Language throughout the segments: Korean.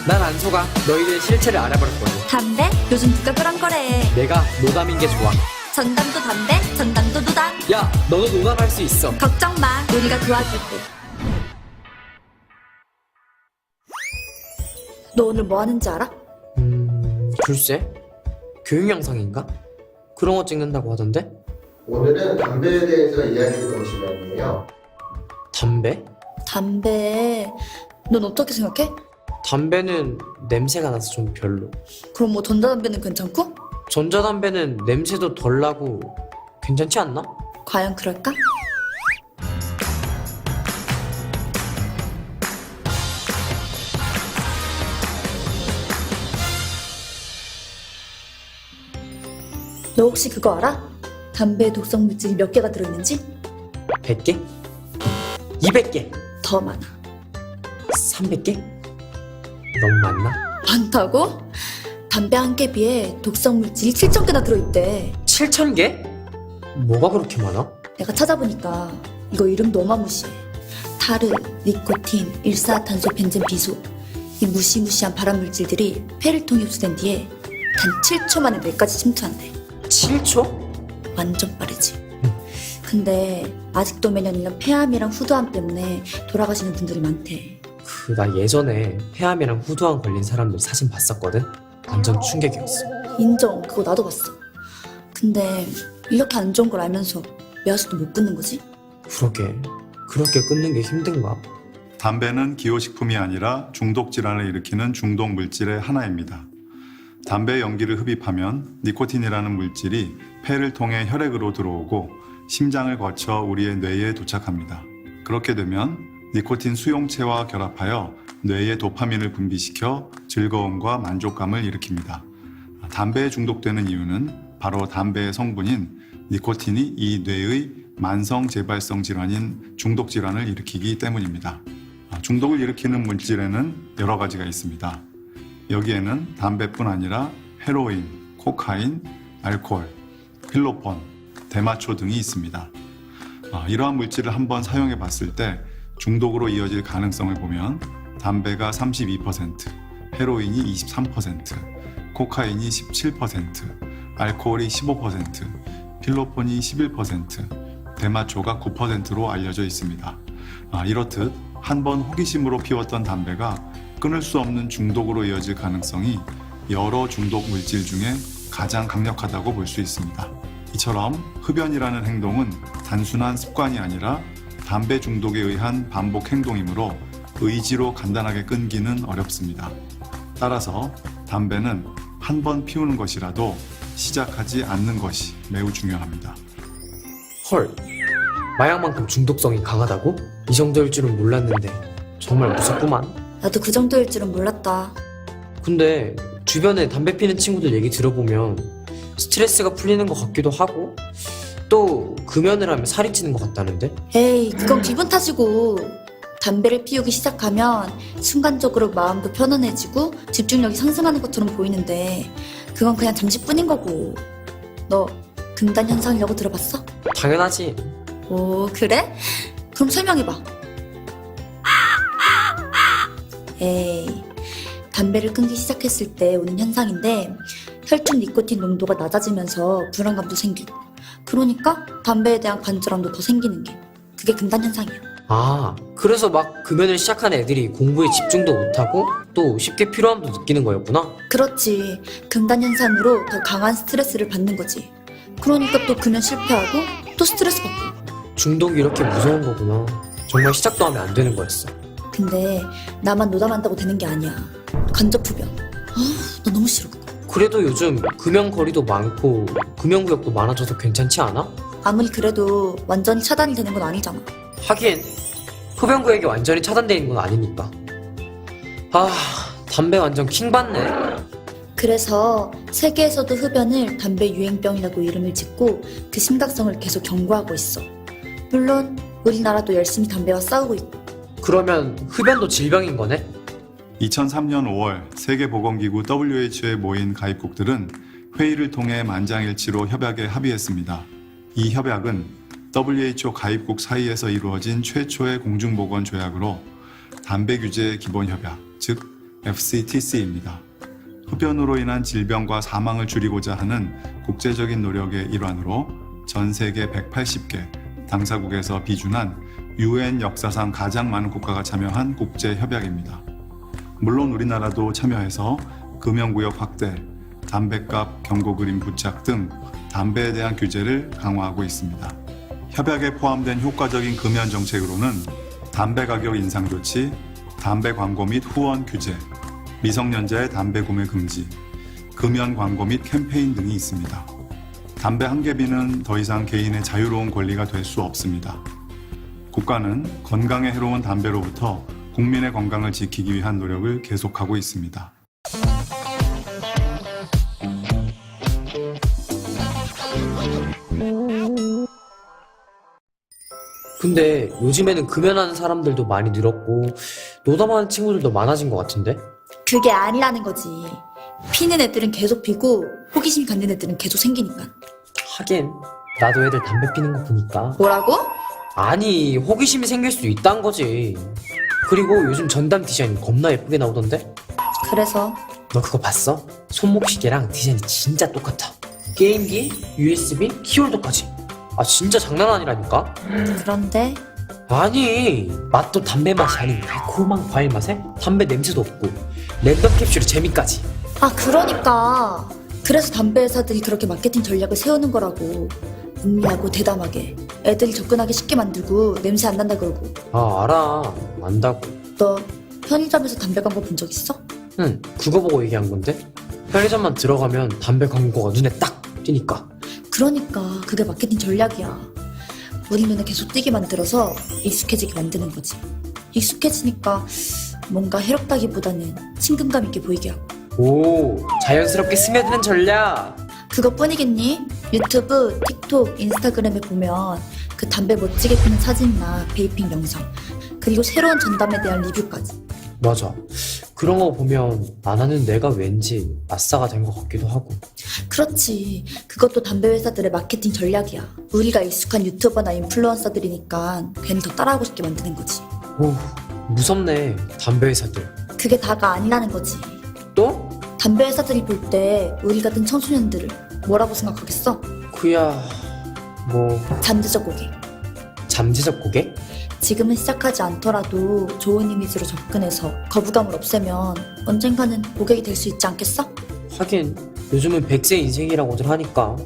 난 안 속아. 너희들 실체를 알아버렸거든. 담배? 요즘 누가 그런 거래. 내가 노담인 게 좋아. 전담도 담배, 전담도 노담. 야, 너도 노담할 수 있어. 걱정 마, 우리가 도와줄게. 너 오늘 뭐 하는지 알아? 글쎄? 교육 영상인가? 그런 거 찍는다고 하던데? 오늘은 담배에 대해서 이야기해볼 시간이에요. 담배? 담배... 넌 어떻게 생각해? 담배는 냄새가 나서 좀 별로. 그럼 뭐 전자담배는 괜찮고? 전자담배는 냄새도 덜 나고 괜찮지 않나? 과연 그럴까? 너 혹시 그거 알아? 담배에 독성 물질이 몇 개가 들어있는지? 100개? 200개? 더 많아. 300개? 너무 많나? 많다고? 담배 한 개비에 독성 물질이 7,000개나 들어있대. 7,000개? 뭐가 그렇게 많아? 내가 찾아보니까 이거 이름도 어마무시해. 타르, 니코틴, 일산화탄소, 벤젠, 비소. 이 무시무시한 발암 물질들이 폐를 통해 흡수된 뒤에 단 7초 만에 뇌까지 침투한대. 7초? 완전 빠르지. 근데 아직도 매년 1년 폐암이랑 후두암 때문에 돌아가시는 분들이 많대. 나 예전에 폐암이랑 후두암 걸린 사람들 사진 봤었거든? 완전 충격이었어. 인정, 그거 나도 봤어. 근데 이렇게 안 좋은 걸 알면서 왜 아직도 못 끊는 거지? 그러게, 그렇게 끊는 게 힘든가? 담배는 기호식품이 아니라 중독 질환을 일으키는 중독 물질의 하나입니다. 담배 연기를 흡입하면 니코틴이라는 물질이 폐를 통해 혈액으로 들어오고 심장을 거쳐 우리의 뇌에 도착합니다. 그렇게 되면 니코틴 수용체와 결합하여 뇌에 도파민을 분비시켜 즐거움과 만족감을 일으킵니다. 담배에 중독되는 이유는 바로 담배의 성분인 니코틴이 이 뇌의 만성 재발성 질환인 중독 질환을 일으키기 때문입니다. 중독을 일으키는 물질에는 여러 가지가 있습니다. 여기에는 담배뿐 아니라 헤로인, 코카인, 알코올, 필로폰, 대마초 등이 있습니다. 이러한 물질을 한번 사용해 봤을 때 중독으로 이어질 가능성을 보면 담배가 32%, 헤로인이 23%, 코카인이 17%, 알코올이 15%, 필로폰이 11%, 대마초가 9%로 알려져 있습니다. 이렇듯 한번 호기심으로 피웠던 담배가 끊을 수 없는 중독으로 이어질 가능성이 여러 중독 물질 중에 가장 강력하다고 볼 수 있습니다. 이처럼 흡연이라는 행동은 단순한 습관이 아니라 담배 중독에 의한 반복 행동이므로 의지로 간단하게 끊기는 어렵습니다. 따라서 담배는 한 번 피우는 것이라도 시작하지 않는 것이 매우 중요합니다. 헐, 마약만큼 중독성이 강하다고? 이 정도일 줄은 몰랐는데 정말 무섭구만. 나도 그 정도일 줄은 몰랐다. 근데 주변에 담배 피는 친구들 얘기 들어보면 스트레스가 풀리는 것 같기도 하고 또 금연을 하면 살이 찌는 것 같다는데? 에이, 그건 기분 탓이고. 담배를 피우기 시작하면 순간적으로 마음도 편안해지고 집중력이 상승하는 것처럼 보이는데 그건 그냥 잠시뿐인 거고. 너 금단 현상이라고 들어봤어? 당연하지. 오, 그래? 그럼 설명해봐. 에이, 담배를 끊기 시작했을 때 오는 현상인데 혈중 니코틴 농도가 낮아지면서 불안감도 생기고, 그러니까 담배에 대한 간절함도 더 생기는 게, 그게 금단 현상이야. 그래서 막 금연을 시작한 애들이 공부에 집중도 못하고 또 쉽게 피로함도 느끼는 거였구나. 그렇지. 금단 현상으로 더 강한 스트레스를 받는 거지. 그러니까 또 금연 실패하고 또 스트레스 받고. 중독이 이렇게 무서운 거구나. 정말 시작도 하면 안 되는 거였어. 근데 나만 노담한다고 되는 게 아니야. 간접 흡연. 나 너무 싫어 그거. 그래도 요즘 금연 거리도 많고 금연 구역도 많아져서 괜찮지 않아? 아무리 그래도 완전히 차단이 되는 건 아니잖아. 하긴 흡연 구역이 완전히 차단되어 있는 건 아니니까. 담배 완전 킹받네. 그래서 세계에서도 흡연을 담배 유행병이라고 이름을 짓고 그 심각성을 계속 경고하고 있어. 물론 우리나라도 열심히 담배와 싸우고 있고. 그러면 흡연도 질병인 거네? 2003년 5월 세계보건기구 WHO에 모인 가입국들은 회의를 통해 만장일치로 협약에 합의했습니다. 이 협약은 WHO 가입국 사이에서 이루어진 최초의 공중보건 조약으로 담배 규제 기본 협약, 즉 FCTC입니다. 흡연으로 인한 질병과 사망을 줄이고자 하는 국제적인 노력의 일환으로 전 세계 180개 당사국에서 비준한 UN 역사상 가장 많은 국가가 참여한 국제협약입니다. 물론 우리나라도 참여해서 금연구역 확대, 담뱃값 경고 그림 부착 등 담배에 대한 규제를 강화하고 있습니다. 협약에 포함된 효과적인 금연 정책으로는 담배 가격 인상 조치, 담배 광고 및 후원 규제, 미성년자의 담배 구매 금지, 금연 광고 및 캠페인 등이 있습니다. 담배 한 개비는 더 이상 개인의 자유로운 권리가 될 수 없습니다. 국가는 건강에 해로운 담배로부터 국민의 건강을 지키기 위한 노력을 계속하고 있습니다. 근데 요즘에는 금연하는 사람들도 많이 늘었고 노담하는 친구들도 많아진 것 같은데? 그게 아니라는 거지. 피는 애들은 계속 피고 호기심이 갖는 애들은 계속 생기니까. 하긴 나도 애들 담배 피는 거 보니까 뭐라고? 아니 호기심이 생길 수도 있다는 거지. 그리고 요즘 전담 디자인 겁나 예쁘게 나오던데? 그래서 너 그거 봤어? 손목시계랑 디자인이 진짜 똑같아. 게임기, USB, 키홀더까지. 아 진짜 장난 아니라니까? 그런데 아니 맛도 담배 맛이 아닌 달콤한 과일 맛에 담배 냄새도 없고 랜덤 캡슐의 재미까지. 아 그러니까 그래서 담배 회사들이 그렇게 마케팅 전략을 세우는 거라고. 음미하고 대담하게 애들이 접근하기 쉽게 만들고 냄새 안 난다 그러고. 아 알아 안다고. 너 편의점에서 담배 광고 본 적 있어? 응 그거 보고 얘기한 건데 편의점만 들어가면 담배 광고가 눈에 딱 띄니까. 그러니까 그게 마케팅 전략이야. 우리 눈에 계속 띄게 만들어서 익숙해지게 만드는 거지. 익숙해지니까 뭔가 해롭다기보다는 친근감 있게 보이게 하고. 오 자연스럽게 스며드는 전략. 그것뿐이겠니? 유튜브, 틱톡, 인스타그램에 보면 그 담배 멋지게 피는 사진이나 베이핑 영상, 그리고 새로운 전담에 대한 리뷰까지. 맞아 그런 거 보면 안 하는 내가 왠지 아싸가 된 것 같기도 하고. 그렇지. 그것도 담배 회사들의 마케팅 전략이야. 우리가 익숙한 유튜버나 인플루언서들이니까 괜히 더 따라하고 싶게 만드는 거지. 오 무섭네 담배 회사들. 그게 다가 아니라는 거지. 또? 담배 회사들이 볼 때 우리 같은 청소년들을 뭐라고 생각하겠어? 그야 뭐 잠재적 고객. 잠재적 고객? 지금은 시작하지 않더라도 좋은 이미지로 접근해서 거부감을 없애면 언젠가는 고객이 될 수 있지 않겠어? 하긴 요즘은 100세 인생이라고들 하니까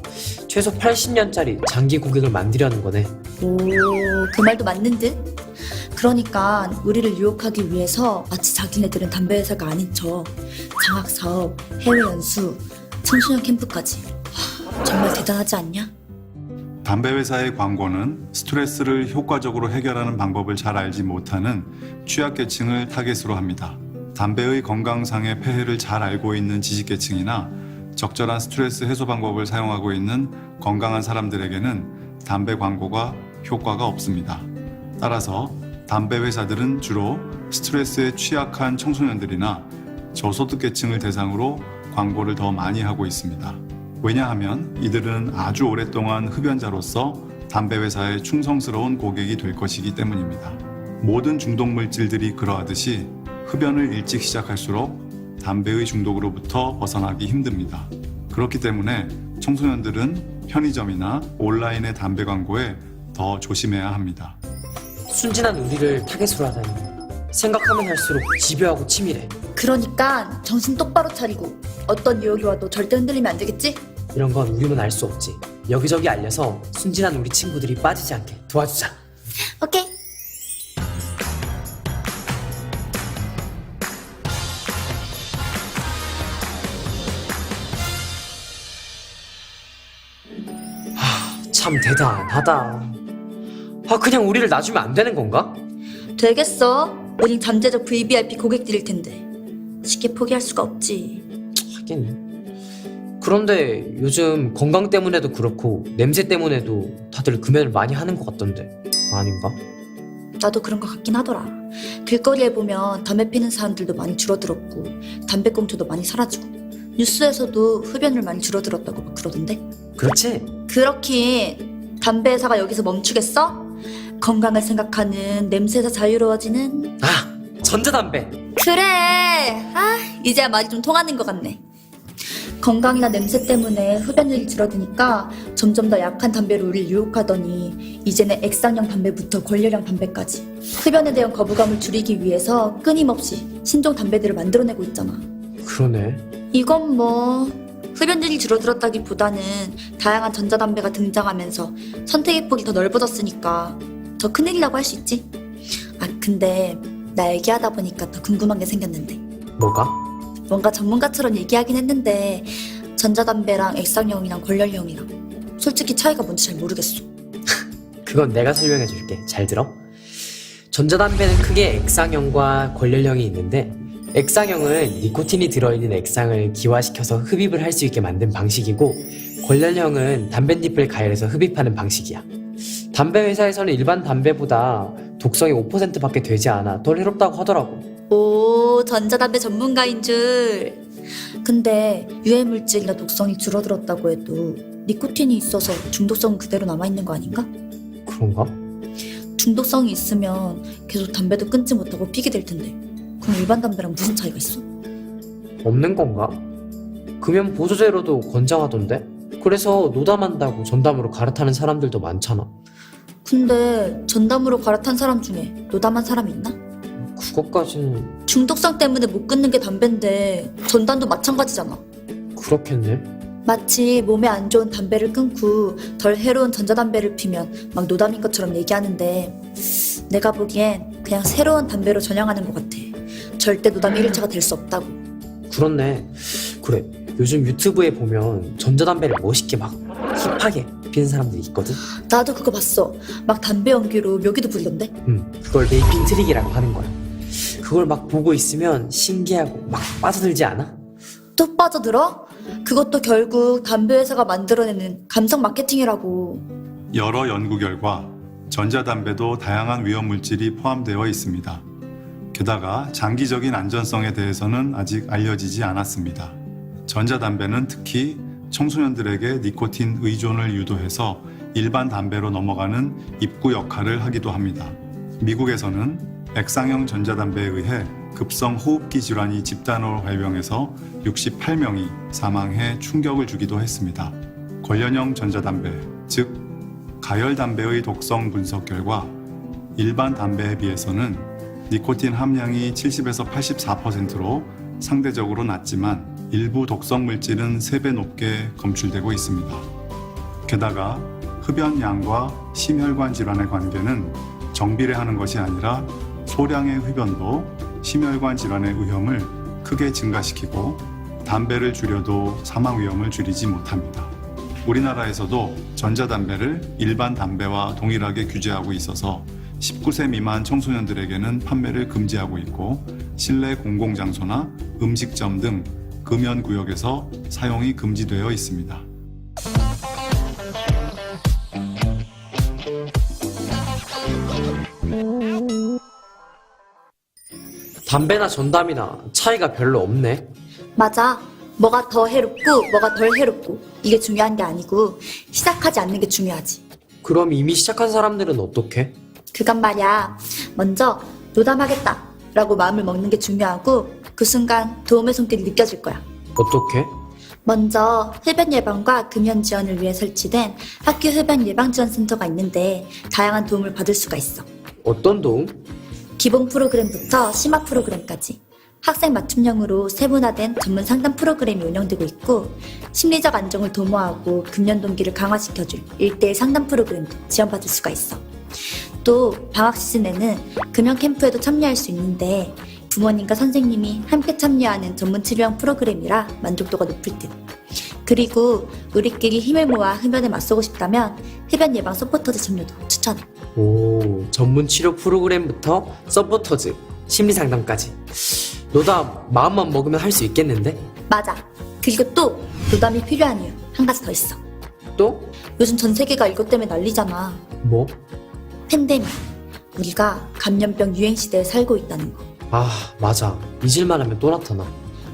최소 80년짜리 장기 고객을 만들려는 거네. 오, 그 말도 맞는 듯? 그러니까 우리를 유혹하기 위해서 마치 자기네들은 담배 회사가 아닌 척 장학사업, 해외 연수, 청소년 캠프까지. 정말 대단하지 않냐? 담배 회사의 광고는 스트레스를 효과적으로 해결하는 방법을 잘 알지 못하는 취약계층을 타겟으로 합니다. 담배의 건강상의 폐해를 잘 알고 있는 지식계층이나 적절한 스트레스 해소 방법을 사용하고 있는 건강한 사람들에게는 담배 광고가 효과가 없습니다. 따라서 담배 회사들은 주로 스트레스에 취약한 청소년들이나 저소득계층을 대상으로 광고를 더 많이 하고 있습니다. 왜냐하면 이들은 아주 오랫동안 흡연자로서 담배 회사의 충성스러운 고객이 될 것이기 때문입니다. 모든 중독 물질들이 그러하듯이 흡연을 일찍 시작할수록 담배의 중독으로부터 벗어나기 힘듭니다. 그렇기 때문에 청소년들은 편의점이나 온라인의 담배 광고에 더 조심해야 합니다. 순진한 우리를 타겟으로 하다니 생각하면 할수록 집요하고 치밀해. 그러니까 정신 똑바로 차리고 어떤 유혹이 와도 절대 흔들리면 안 되겠지? 이런 건 우리만 알 수 없지. 여기저기 알려서 순진한 우리 친구들이 빠지지 않게 도와주자. 오케이. 참 대단하다. 아 그냥 우리를 놔주면 안 되는 건가? 되겠어. 우린 잠재적 VVIP 고객들일 텐데 쉽게 포기할 수가 없지. 하긴. 그런데 요즘 건강 때문에도 그렇고 냄새 때문에도 다들 금연을 많이 하는 것 같던데 아닌가? 나도 그런 것 같긴 하더라. 길거리에 보면 담배 피는 사람들도 많이 줄어들었고 담배꽁초도 많이 사라지고 뉴스에서도 흡연을 많이 줄어들었다고 막 그러던데. 그렇지? 그렇긴 담배 회사가 여기서 멈추겠어? 건강을 생각하는 냄새에서 자유로워지는. 아 전자담배. 그래. 이제야 말이 좀 통하는 것 같네. 건강이나 냄새 때문에 흡연율이 줄어드니까 점점 더 약한 담배로 우리를 유혹하더니 이제는 액상형 담배부터 권열형 담배까지 흡연에 대한 거부감을 줄이기 위해서 끊임없이 신종 담배들을 만들어내고 있잖아. 그러네. 이건 뭐 흡연율이 줄어들었다기보다는 다양한 전자담배가 등장하면서 선택의 폭이 더 넓어졌으니까 더 큰일이라고 할 수 있지. 근데 나 얘기하다 보니까 더 궁금한 게 생겼는데, 뭐가? 뭔가 전문가처럼 얘기하긴 했는데 전자담배랑 액상형이랑 권열형이랑 솔직히 차이가 뭔지 잘 모르겠어. 그건 내가 설명해 줄게. 잘 들어. 전자담배는 크게 액상형과 권열형이 있는데, 액상형은 니코틴이 들어있는 액상을 기화시켜서 흡입을 할 수 있게 만든 방식이고, 권열형은 담뱃잎을 가열해서 흡입하는 방식이야. 담배 회사에서는 일반 담배보다 독성이 5%밖에 되지 않아 덜 해롭다고 하더라고. 오, 전자담배 전문가인 줄. 근데 유해물질이나 독성이 줄어들었다고 해도 니코틴이 있어서 중독성은 그대로 남아있는 거 아닌가? 그런가? 중독성이 있으면 계속 담배도 끊지 못하고 피게 될 텐데 그럼 일반 담배랑 무슨 차이가 있어? 없는 건가? 금연 보조제로도 권장하던데? 그래서 노담한다고 전담으로 갈아타는 사람들도 많잖아. 근데 전담으로 갈아탄 사람 중에 노담한 사람이 있나? 그것까지는 중독성 때문에 못 끊는 게 담배인데 전담도 마찬가지잖아. 그렇겠네. 마치 몸에 안 좋은 담배를 끊고 덜 해로운 전자담배를 피면 막 노담인 것처럼 얘기하는데 내가 보기엔 그냥 새로운 담배로 전향하는 것 같아. 절대 노담 1일차가 될 수 없다고. 그렇네. 그래, 요즘 유튜브에 보면 전자담배를 멋있게 막 힙하게 피는 사람들이 있거든. 나도 그거 봤어. 막 담배 연기로 묘기도 부리던데. 그걸 베이핑 트릭이라고 하는 거야. 그걸 막 보고 있으면 신기하고 막 빠져들지 않아? 또 빠져들어? 그것도 결국 담배 회사가 만들어내는 감성 마케팅이라고. 여러 연구 결과 전자담배도 다양한 위험물질이 포함되어 있습니다. 게다가 장기적인 안전성에 대해서는 아직 알려지지 않았습니다. 전자담배는 특히 청소년들에게 니코틴 의존을 유도해서 일반 담배로 넘어가는 입구 역할을 하기도 합니다. 미국에서는 액상형 전자담배에 의해 급성 호흡기 질환이 집단으로 발병해서 68명이 사망해 충격을 주기도 했습니다. 권련형 전자담배, 즉 가열담배의 독성 분석 결과 일반 담배에 비해서는 니코틴 함량이 70에서 84%로 상대적으로 낮지만 일부 독성 물질은 3배 높게 검출되고 있습니다. 게다가 흡연량과 심혈관 질환의 관계는 정비례하는 것이 아니라 소량의 흡연도 심혈관 질환의 위험을 크게 증가시키고 담배를 줄여도 사망 위험을 줄이지 못합니다. 우리나라에서도 전자담배를 일반 담배와 동일하게 규제하고 있어서 19세 미만 청소년들에게는 판매를 금지하고 있고 실내 공공장소나 음식점 등 금연구역에서 사용이 금지되어 있습니다. 담배나 전담이나 차이가 별로 없네. 맞아. 뭐가 더 해롭고 뭐가 덜 해롭고 이게 중요한 게 아니고 시작하지 않는 게 중요하지. 그럼 이미 시작한 사람들은 어떡해? 그건 말이야. 먼저 노담하겠다 라고 마음을 먹는 게 중요하고 그 순간 도움의 손길이 느껴질 거야. 어떡해? 먼저 흡연 예방과 금연 지원을 위해 설치된 학교 흡연 예방 지원 센터가 있는데 다양한 도움을 받을 수가 있어. 어떤 도움? 기본 프로그램부터 심화 프로그램까지 학생 맞춤형으로 세분화된 전문 상담 프로그램이 운영되고 있고 심리적 안정을 도모하고 금연 동기를 강화시켜줄 1:1 상담 프로그램도 지원받을 수가 있어. 또 방학 시즌에는 금연 캠프에도 참여할 수 있는데 부모님과 선생님이 함께 참여하는 전문 치료형 프로그램이라 만족도가 높을 듯. 그리고 우리끼리 힘을 모아 흡연에 맞서고 싶다면 흡연 예방 서포터즈 참여도 추천해. 오, 전문 치료 프로그램부터 서포터즈, 심리 상담까지. 노담 마음만 먹으면 할 수 있겠는데? 맞아. 그리고 또 노담이 필요한 이유 한 가지 더 있어. 또? 요즘 전 세계가 이것 때문에 난리잖아. 뭐? 팬데믹. 우리가 감염병 유행 시대에 살고 있다는 거. 아, 맞아. 잊을만 하면 또 나타나.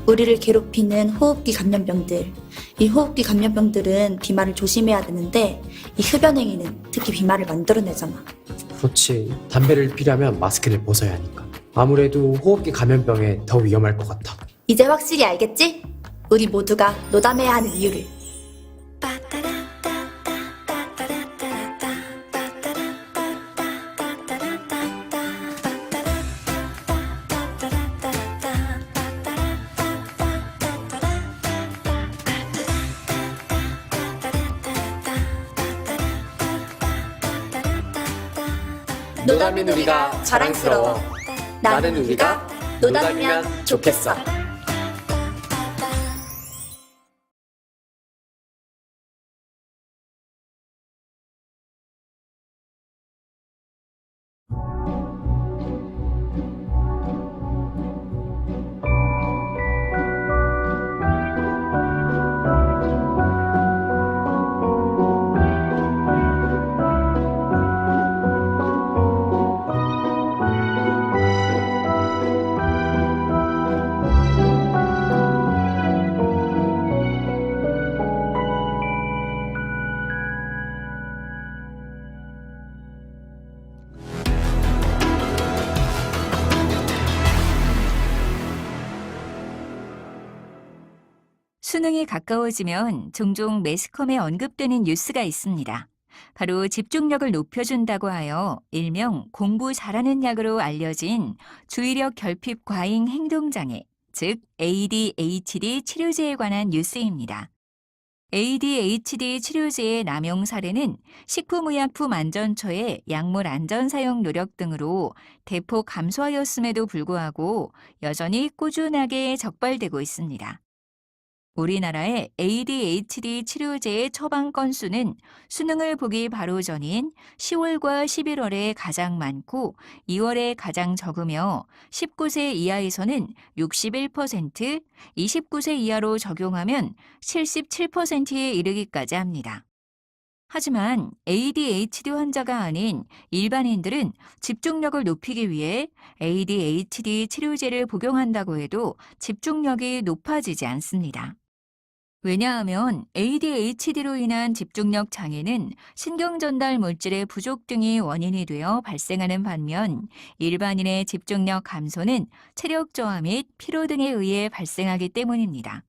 우리를 괴롭히는 호흡기 감염병들. 이 호흡기 감염병들은 비말을 조심해야 되는데 이 흡연행위는 특히 비말을 만들어내잖아. 그렇지. 담배를 피려면 마스크를 벗어야 하니까. 아무래도 호흡기 감염병에 더 위험할 것 같아. 이제 확실히 알겠지? 우리 모두가 노담해야 하는 이유를. 노담인 우리가 자랑스러워. 나는 우리가 노담이면 좋겠어. 수능이 가까워지면 종종 매스컴에 언급되는 뉴스가 있습니다. 바로 집중력을 높여준다고 하여 일명 공부 잘하는 약으로 알려진 주의력 결핍 과잉 행동장애, 즉 ADHD 치료제에 관한 뉴스입니다. ADHD 치료제의 남용 사례는 식품의약품안전처의 약물 안전 사용 노력 등으로 대폭 감소하였음에도 불구하고 여전히 꾸준하게 적발되고 있습니다. 우리나라의 ADHD 치료제의 처방 건수는 수능을 보기 바로 전인 10월과 11월에 가장 많고 2월에 가장 적으며 19세 이하에서는 61%, 29세 이하로 적용하면 77%에 이르기까지 합니다. 하지만 ADHD 환자가 아닌 일반인들은 집중력을 높이기 위해 ADHD 치료제를 복용한다고 해도 집중력이 높아지지 않습니다. 왜냐하면 ADHD로 인한 집중력 장애는 신경전달 물질의 부족 등이 원인이 되어 발생하는 반면 일반인의 집중력 감소는 체력 저하 및 피로 등에 의해 발생하기 때문입니다.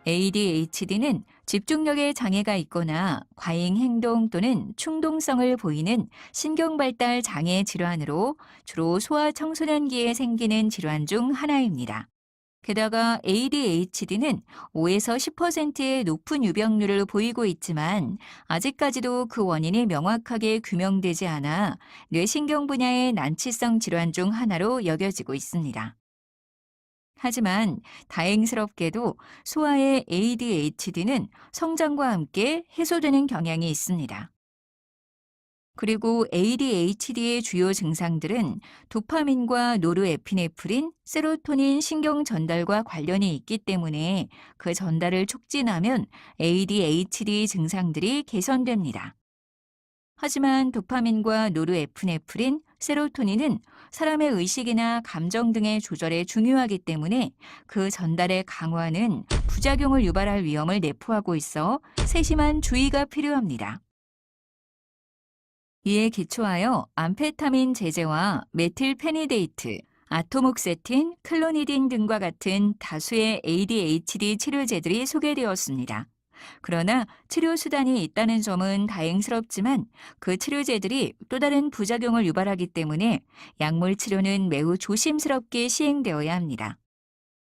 ADHD는 집중력에 장애가 있거나 과잉 행동 또는 충동성을 보이는 신경발달 장애 질환으로 주로 소아 청소년기에 생기는 질환 중 하나입니다. 게다가 ADHD는 5에서 10%의 높은 유병률을 보이고 있지만 아직까지도 그 원인이 명확하게 규명되지 않아 뇌신경 분야의 난치성 질환 중 하나로 여겨지고 있습니다. 하지만 다행스럽게도 소아의 ADHD는 성장과 함께 해소되는 경향이 있습니다. 그리고 ADHD의 주요 증상들은 도파민과 노르에피네프린, 세로토닌 신경 전달과 관련이 있기 때문에 그 전달을 촉진하면 ADHD 증상들이 개선됩니다. 하지만 도파민과 노르에피네프린, 세로토닌은 사람의 의식이나 감정 등의 조절에 중요하기 때문에 그 전달의 강화는 부작용을 유발할 위험을 내포하고 있어 세심한 주의가 필요합니다. 이에 기초하여 암페타민 제제와 메틸페니데이트, 아토목세틴, 클로니딘 등과 같은 다수의 ADHD 치료제들이 소개되었습니다. 그러나 치료 수단이 있다는 점은 다행스럽지만 그 치료제들이 또 다른 부작용을 유발하기 때문에 약물 치료는 매우 조심스럽게 시행되어야 합니다.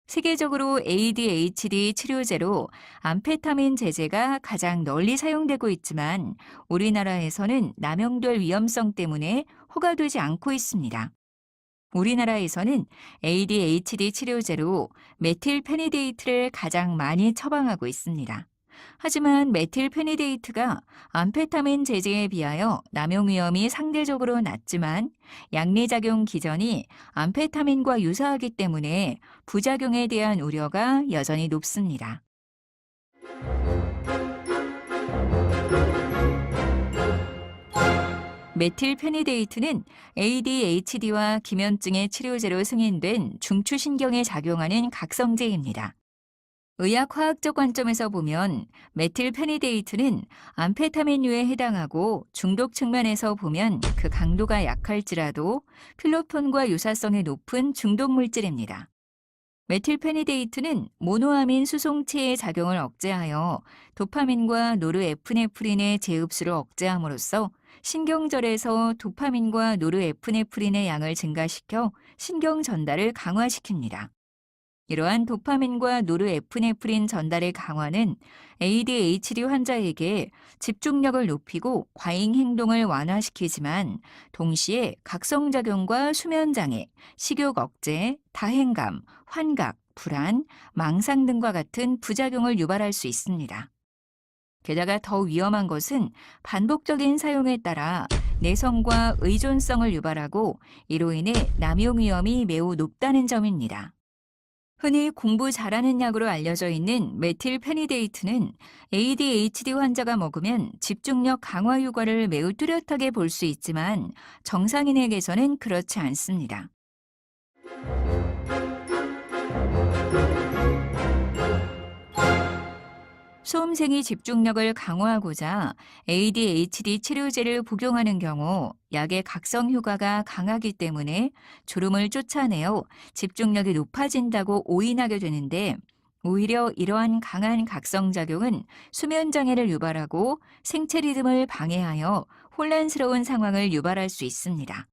세계적으로 ADHD 치료제로 암페타민 제제가 가장 널리 사용되고 있지만 우리나라에서는 남용될 위험성 때문에 허가되지 않고 있습니다. 우리나라에서는 ADHD 치료제로 메틸페니데이트를 가장 많이 처방하고 있습니다. 하지만 메틸페니데이트가 암페타민 제제에 비하여 남용 위험이 상대적으로 낮지만 약리작용 기전이 암페타민과 유사하기 때문에 부작용에 대한 우려가 여전히 높습니다. 메틸페니데이트는 ADHD와 기면증의 치료제로 승인된 중추신경에 작용하는 각성제입니다. 의학화학적 관점에서 보면 메틸페니데이트는 암페타민류에 해당하고 중독 측면에서 보면 그 강도가 약할지라도 필로폰과 유사성이 높은 중독 물질입니다. 메틸페니데이트는 모노아민 수송체의 작용을 억제하여 도파민과 노르에프네프린의 재흡수를 억제함으로써 신경절에서 도파민과 노르에프네프린의 양을 증가시켜 신경 전달을 강화시킵니다. 이러한 도파민과 노르에프네프린 전달의 강화는 ADHD 환자에게 집중력을 높이고 과잉 행동을 완화시키지만 동시에 각성작용과 수면장애, 식욕 억제, 다행감, 환각, 불안, 망상 등과 같은 부작용을 유발할 수 있습니다. 게다가 더 위험한 것은 반복적인 사용에 따라 내성과 의존성을 유발하고 이로 인해 남용 위험이 매우 높다는 점입니다. 흔히 공부 잘하는 약으로 알려져 있는 메틸페니데이트는 ADHD 환자가 먹으면 집중력 강화 효과를 매우 뚜렷하게 볼 수 있지만 정상인에게서는 그렇지 않습니다. 수험생이 집중력을 강화하고자 ADHD 치료제를 복용하는 경우 약의 각성 효과가 강하기 때문에 졸음을 쫓아내어 집중력이 높아진다고 오인하게 되는데 오히려 이러한 강한 각성작용은 수면장애를 유발하고 생체 리듬을 방해하여 혼란스러운 상황을 유발할 수 있습니다.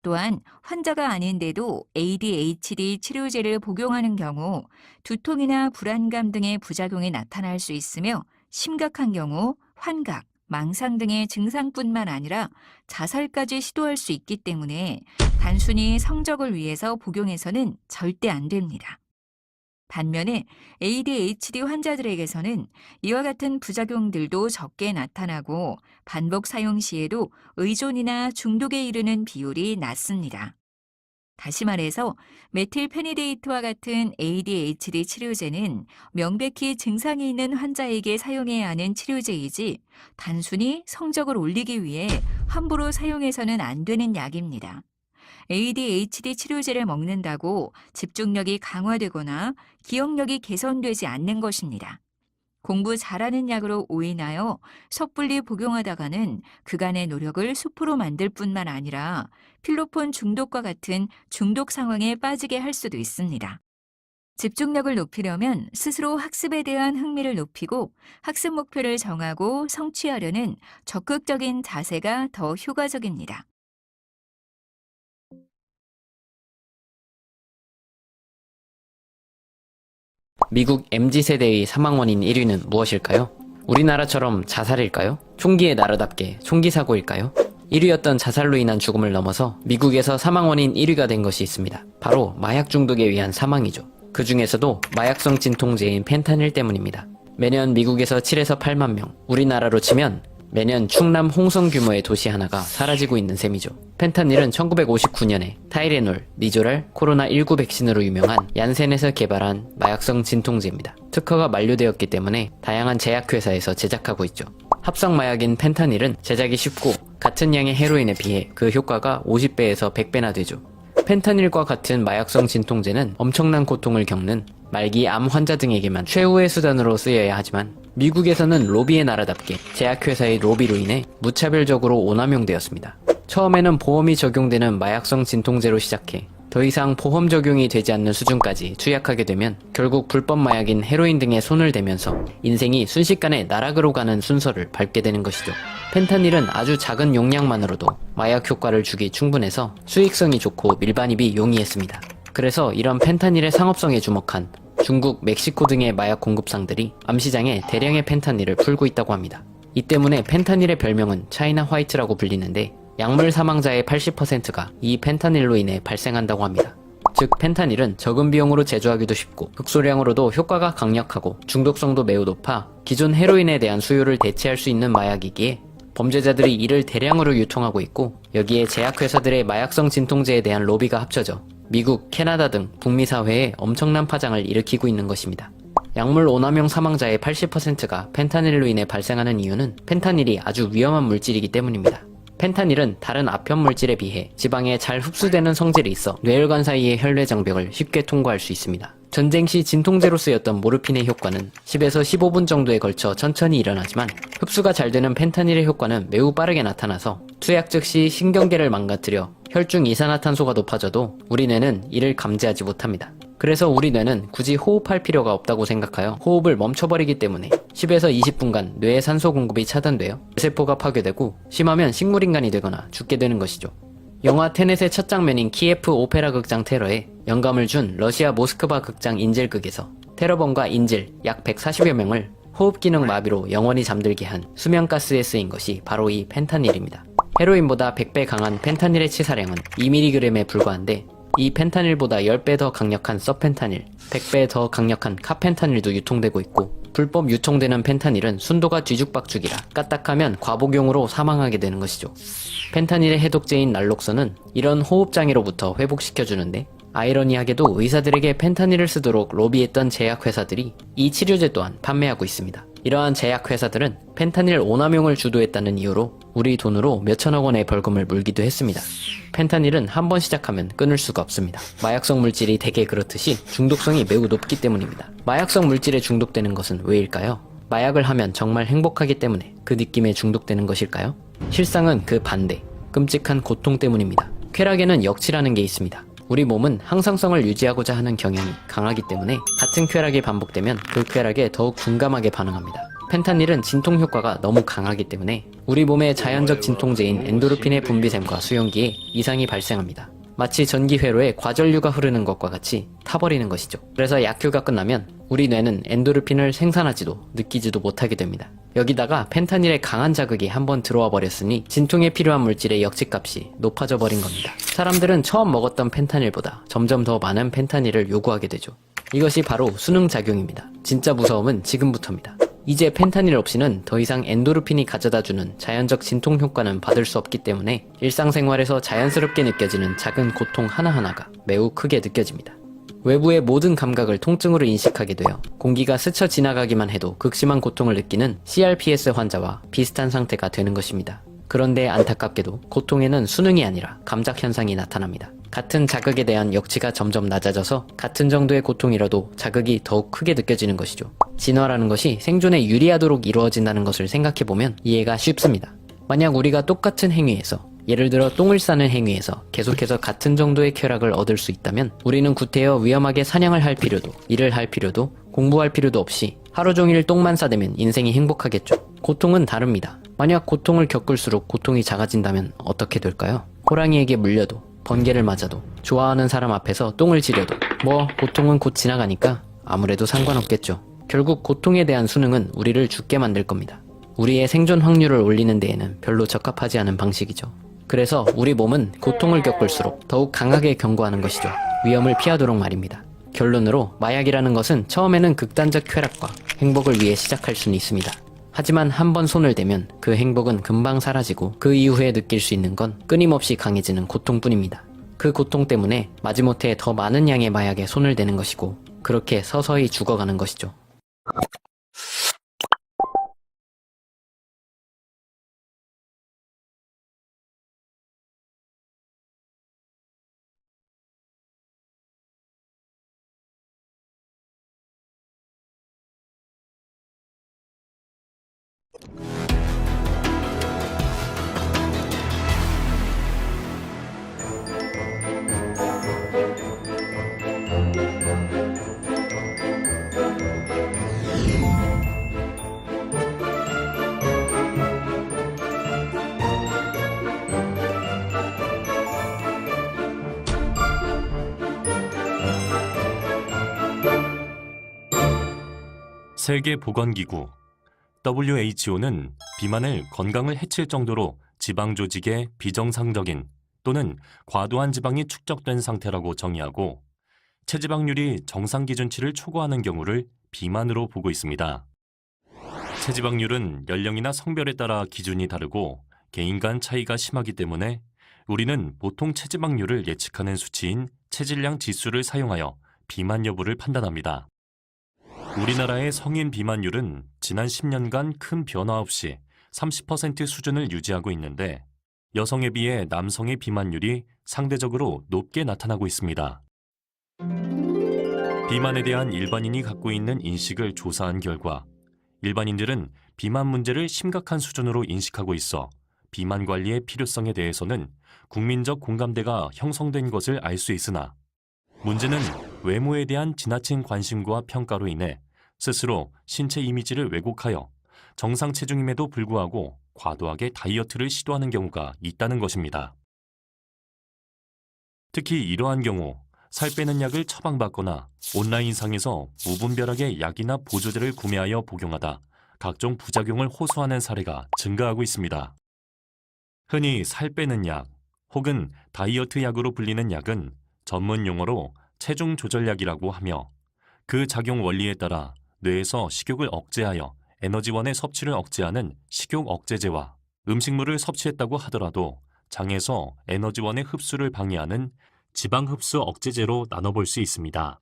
또한 환자가 아닌데도 ADHD 치료제를 복용하는 경우 두통이나 불안감 등의 부작용이 나타날 수 있으며 심각한 경우 환각, 망상 등의 증상뿐만 아니라 자살까지 시도할 수 있기 때문에 단순히 성적을 위해서 복용해서는 절대 안 됩니다. 반면에 ADHD 환자들에게서는 이와 같은 부작용들도 적게 나타나고 반복 사용 시에도 의존이나 중독에 이르는 비율이 낮습니다. 다시 말해서 메틸페니데이트와 같은 ADHD 치료제는 명백히 증상이 있는 환자에게 사용해야 하는 치료제이지 단순히 성적을 올리기 위해 함부로 사용해서는 안 되는 약입니다. ADHD 치료제를 먹는다고 집중력이 강화되거나 기억력이 개선되지 않는 것입니다. 공부 잘하는 약으로 오인하여 섣불리 복용하다가는 그간의 노력을 수포로 만들 뿐만 아니라 필로폰 중독과 같은 중독 상황에 빠지게 할 수도 있습니다. 집중력을 높이려면 스스로 학습에 대한 흥미를 높이고 학습 목표를 정하고 성취하려는 적극적인 자세가 더 효과적입니다. 미국 MZ세대의 사망 원인 1위는 무엇일까요? 우리나라처럼 자살일까요? 총기의 나라답게 총기 사고일까요? 1위였던 자살로 인한 죽음을 넘어서 미국에서 사망 원인 1위가 된 것이 있습니다. 바로 마약 중독에 의한 사망이죠. 그 중에서도 마약성 진통제인 펜타닐 때문입니다. 매년 미국에서 7에서 8만 명, 우리나라로 치면 매년 충남 홍성 규모의 도시 하나가 사라지고 있는 셈이죠. 펜타닐은 1959년에 타이레놀, 니조랄, 코로나19 백신으로 유명한 얀센에서 개발한 마약성 진통제입니다. 특허가 만료되었기 때문에 다양한 제약회사에서 제작하고 있죠. 합성 마약인 펜타닐은 제작이 쉽고 같은 양의 헤로인에 비해 그 효과가 50배에서 100배나 되죠. 펜타닐과 같은 마약성 진통제는 엄청난 고통을 겪는 말기 암 환자 등에게만 최후의 수단으로 쓰여야 하지만 미국에서는 로비의 나라답게 제약회사의 로비로 인해 무차별적으로 오남용되었습니다. 처음에는 보험이 적용되는 마약성 진통제로 시작해 더 이상 보험 적용이 되지 않는 수준까지 투약하게 되면 결국 불법 마약인 헤로인 등에 손을 대면서 인생이 순식간에 나락으로 가는 순서를 밟게 되는 것이죠. 펜타닐은 아주 작은 용량만으로도 마약 효과를 주기 충분해서 수익성이 좋고 밀반입이 용이했습니다. 그래서 이런 펜타닐의 상업성에 주목한 중국, 멕시코 등의 마약 공급상들이 암시장에 대량의 펜타닐을 풀고 있다고 합니다. 이 때문에 펜타닐의 별명은 차이나 화이트라고 불리는데 약물 사망자의 80%가 이 펜타닐로 인해 발생한다고 합니다. 즉 펜타닐은 적은 비용으로 제조하기도 쉽고 극소량으로도 효과가 강력하고 중독성도 매우 높아 기존 헤로인에 대한 수요를 대체할 수 있는 마약이기에 범죄자들이 이를 대량으로 유통하고 있고 여기에 제약회사들의 마약성 진통제에 대한 로비가 합쳐져 미국, 캐나다 등 북미 사회에 엄청난 파장을 일으키고 있는 것입니다. 약물 오남용 사망자의 80%가 펜타닐로 인해 발생하는 이유는 펜타닐이 아주 위험한 물질이기 때문입니다. 펜타닐은 다른 아편 물질에 비해 지방에 잘 흡수되는 성질이 있어 뇌혈관 사이의 혈뇌 장벽을 쉽게 통과할 수 있습니다. 전쟁 시 진통제로 쓰였던 모르핀의 효과는 10에서 15분 정도에 걸쳐 천천히 일어나지만 흡수가 잘 되는 펜타닐의 효과는 매우 빠르게 나타나서 투약 즉시 신경계를 망가뜨려 혈중 이산화탄소가 높아져도 우리 뇌는 이를 감지하지 못합니다. 그래서 우리 뇌는 굳이 호흡할 필요가 없다고 생각하여 호흡을 멈춰버리기 때문에 10에서 20분간 뇌의 산소 공급이 차단되어 뇌세포가 파괴되고 심하면 식물인간이 되거나 죽게 되는 것이죠. 영화 테넷의 첫 장면인 키예프 오페라 극장 테러에 영감을 준 러시아 모스크바 극장 인질극에서 테러범과 인질 약 140여 명을 호흡 기능 마비로 영원히 잠들게 한 수면가스에 쓰인 것이 바로 이 펜타닐입니다. 헤로인보다 100배 강한 펜타닐의 치사량은 2mg에 불과한데 이 펜타닐보다 10배 더 강력한 서펜타닐, 100배 더 강력한 카펜타닐도 유통되고 있고 불법 유통되는 펜타닐은 순도가 뒤죽박죽이라 까딱하면 과복용으로 사망하게 되는 것이죠. 펜타닐의 해독제인 날록선은 이런 호흡장애로부터 회복시켜주는데 아이러니하게도 의사들에게 펜타닐을 쓰도록 로비했던 제약회사들이 이 치료제 또한 판매하고 있습니다. 이러한 제약회사들은 펜타닐 오남용을 주도했다는 이유로 우리 돈으로 몇천억 원의 벌금을 물기도 했습니다. 펜타닐은 한 번 시작하면 끊을 수가 없습니다. 마약성 물질이 대개 그렇듯이 중독성이 매우 높기 때문입니다. 마약성 물질에 중독되는 것은 왜일까요? 마약을 하면 정말 행복하기 때문에 그 느낌에 중독되는 것일까요? 실상은 그 반대, 끔찍한 고통 때문입니다. 쾌락에는 역치라는 게 있습니다. 우리 몸은 항상성을 유지하고자 하는 경향이 강하기 때문에 같은 쾌락이 반복되면 그 쾌락에 더욱 둔감하게 반응합니다. 펜타닐은 진통 효과가 너무 강하기 때문에 우리 몸의 자연적 진통제인 엔도르핀의 분비샘과 수용기에 이상이 발생합니다. 마치 전기 회로에 과전류가 흐르는 것과 같이 타버리는 것이죠. 그래서 약효가 끝나면 우리 뇌는 엔도르핀을 생산하지도 느끼지도 못하게 됩니다. 여기다가 펜타닐의 강한 자극이 한번 들어와 버렸으니 진통에 필요한 물질의 역치값이 높아져 버린 겁니다. 사람들은 처음 먹었던 펜타닐보다 점점 더 많은 펜타닐을 요구하게 되죠. 이것이 바로 수능작용입니다. 진짜 무서움은 지금부터입니다. 이제 펜타닐 없이는 더 이상 엔도르핀이 가져다주는 자연적 진통 효과는 받을 수 없기 때문에 일상생활에서 자연스럽게 느껴지는 작은 고통 하나하나가 매우 크게 느껴집니다. 외부의 모든 감각을 통증으로 인식하게 되어 공기가 스쳐 지나가기만 해도 극심한 고통을 느끼는 CRPS 환자와 비슷한 상태가 되는 것입니다. 그런데 안타깝게도 고통에는 수능이 아니라 감작 현상이 나타납니다. 같은 자극에 대한 역치가 점점 낮아져서 같은 정도의 고통이라도 자극이 더욱 크게 느껴지는 것이죠. 진화라는 것이 생존에 유리하도록 이루어진다는 것을 생각해보면 이해가 쉽습니다. 만약 우리가 똑같은 행위에서 예를 들어 똥을 싸는 행위에서 계속해서 같은 정도의 쾌락을 얻을 수 있다면 우리는 구태여 위험하게 사냥을 할 필요도, 일을 할 필요도, 공부할 필요도 없이 하루 종일 똥만 싸대면 인생이 행복하겠죠. 고통은 다릅니다. 만약 고통을 겪을수록 고통이 작아진다면 어떻게 될까요? 호랑이에게 물려도, 번개를 맞아도, 좋아하는 사람 앞에서 똥을 지려도 고통은 곧 지나가니까 아무래도 상관없겠죠. 결국 고통에 대한 수능은 우리를 죽게 만들 겁니다. 우리의 생존 확률을 올리는 데에는 별로 적합하지 않은 방식이죠. 그래서 우리 몸은 고통을 겪을수록 더욱 강하게 경고하는 것이죠. 위험을 피하도록 말입니다. 결론으로 마약이라는 것은 처음에는 극단적 쾌락과 행복을 위해 시작할 수는 있습니다. 하지만 한 번 손을 대면 그 행복은 금방 사라지고 그 이후에 느낄 수 있는 건 끊임없이 강해지는 고통뿐입니다. 그 고통 때문에 마지못해 더 많은 양의 마약에 손을 대는 것이고 그렇게 서서히 죽어가는 것이죠. 세계보건기구 WHO는 비만을 건강을 해칠 정도로 지방 조직의 비정상적인 또는 과도한 지방이 축적된 상태라고 정의하고 체지방률이 정상 기준치를 초과하는 경우를 비만으로 보고 있습니다. 체지방률은 연령이나 성별에 따라 기준이 다르고 개인 간 차이가 심하기 때문에 우리는 보통 체지방률을 예측하는 수치인 체질량 지수를 사용하여 비만 여부를 판단합니다. 우리나라의 성인 비만율은 지난 10년간 큰 변화 없이 30% 수준을 유지하고 있는데 여성에 비해 남성의 비만율이 상대적으로 높게 나타나고 있습니다. 비만에 대한 일반인이 갖고 있는 인식을 조사한 결과 일반인들은 비만 문제를 심각한 수준으로 인식하고 있어 비만 관리의 필요성에 대해서는 국민적 공감대가 형성된 것을 알 수 있으나 문제는 외모에 대한 지나친 관심과 평가로 인해 스스로 신체 이미지를 왜곡하여 정상 체중임에도 불구하고 과도하게 다이어트를 시도하는 경우가 있다는 것입니다. 특히 이러한 경우 살 빼는 약을 처방받거나 온라인상에서 무분별하게 약이나 보조제를 구매하여 복용하다 각종 부작용을 호소하는 사례가 증가하고 있습니다. 흔히 살 빼는 약 혹은 다이어트 약으로 불리는 약은 전문 용어로 체중 조절약이라고 하며 그 작용 원리에 따라 뇌에서 식욕을 억제하여 에너지원의 섭취를 억제하는 식욕 억제제와 음식물을 섭취했다고 하더라도 장에서 에너지원의 흡수를 방해하는 지방 흡수 억제제로 나눠볼 수 있습니다.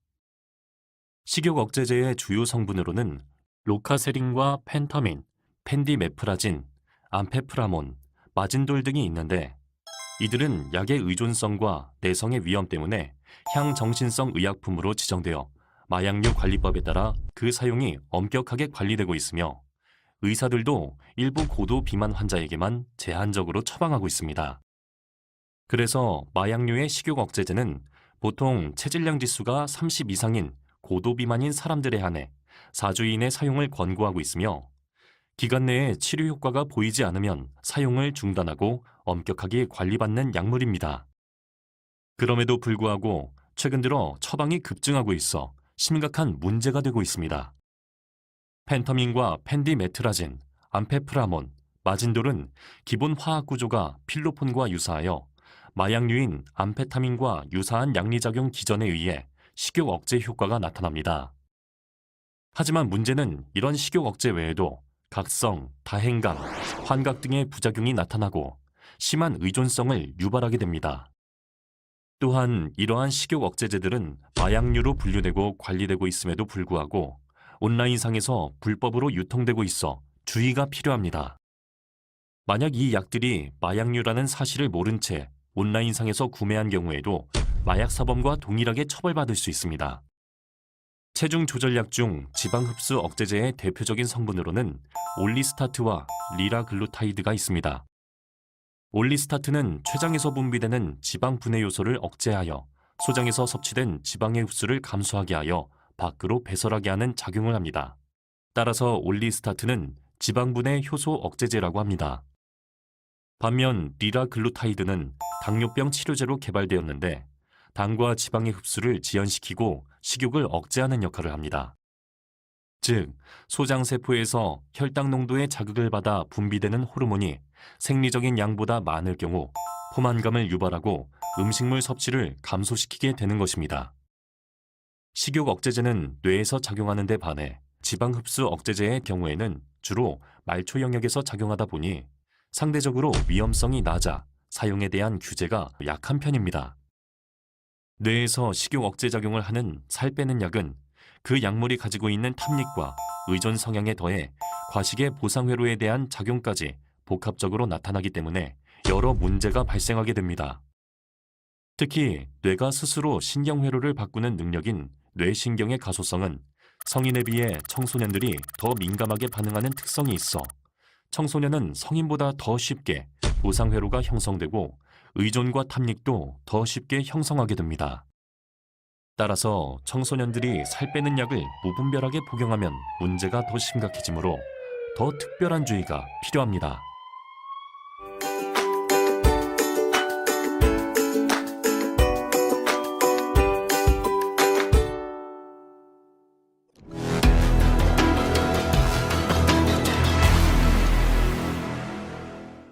식욕 억제제의 주요 성분으로는 로카세린과 펜터민, 펜디메프라진, 암페프라몬, 마진돌 등이 있는데 이들은 약의 의존성과 내성의 위험 때문에 향정신성 의약품으로 지정되어 마약류 관리법에 따라 그 사용이 엄격하게 관리되고 있으며 의사들도 일부 고도 비만 환자에게만 제한적으로 처방하고 있습니다. 그래서 마약류의 식욕 억제제는 보통 체질량 지수가 30 이상인 고도 비만인 사람들에 한해 4주 이내 사용을 권고하고 있으며 기간 내에 치료 효과가 보이지 않으면 사용을 중단하고 엄격하게 관리받는 약물입니다. 그럼에도 불구하고 최근 들어 처방이 급증하고 있어 심각한 문제가 되고 있습니다. 펜터민과 펜디메트라진, 암페프라몬, 마진돌은 기본 화학 구조가 필로폰과 유사하여 마약류인 암페타민과 유사한 양리작용 기전에 의해 식욕 억제 효과가 나타납니다. 하지만 문제는 이런 식욕 억제 외에도 각성, 다행감, 환각 등의 부작용이 나타나고 심한 의존성을 유발하게 됩니다. 또한 이러한 식욕 억제제들은 마약류로 분류되고 관리되고 있음에도 불구하고 온라인상에서 불법으로 유통되고 있어 주의가 필요합니다. 만약 이 약들이 마약류라는 사실을 모른 채 온라인상에서 구매한 경우에도 마약사범과 동일하게 처벌받을 수 있습니다. 체중 조절약 중 지방 흡수 억제제의 대표적인 성분으로는 올리스타트와 리라글루타이드가 있습니다. 올리스타트는 췌장에서 분비되는 지방 분해 요소를 억제하여 소장에서 섭취된 지방의 흡수를 감소하게 하여 밖으로 배설하게 하는 작용을 합니다. 따라서 올리스타트는 지방 분해 효소 억제제라고 합니다. 반면 리라글루타이드는 당뇨병 치료제로 개발되었는데 당과 지방의 흡수를 지연시키고 식욕을 억제하는 역할을 합니다. 즉, 소장세포에서 혈당 농도의 자극을 받아 분비되는 호르몬이 생리적인 양보다 많을 경우 포만감을 유발하고 음식물 섭취를 감소시키게 되는 것입니다. 식욕 억제제는 뇌에서 작용하는 데 반해 지방 흡수 억제제의 경우에는 주로 말초 영역에서 작용하다 보니 상대적으로 위험성이 낮아 사용에 대한 규제가 약한 편입니다. 뇌에서 식욕 억제 작용을 하는 살 빼는 약은 그 약물이 가지고 있는 탐닉과 의존 성향에 더해 과식의 보상회로에 대한 작용까지 복합적으로 나타나기 때문에 여러 문제가 발생하게 됩니다. 특히 뇌가 스스로 신경회로를 바꾸는 능력인 뇌신경의 가소성은 성인에 비해 청소년들이 더 민감하게 반응하는 특성이 있어 청소년은 성인보다 더 쉽게 보상회로가 형성되고 의존과 탐닉도 더 쉽게 형성하게 됩니다. 따라서 청소년들이 살 빼는 약을 무분별하게 복용하면 문제가 더 심각해지므로 더 특별한 주의가 필요합니다.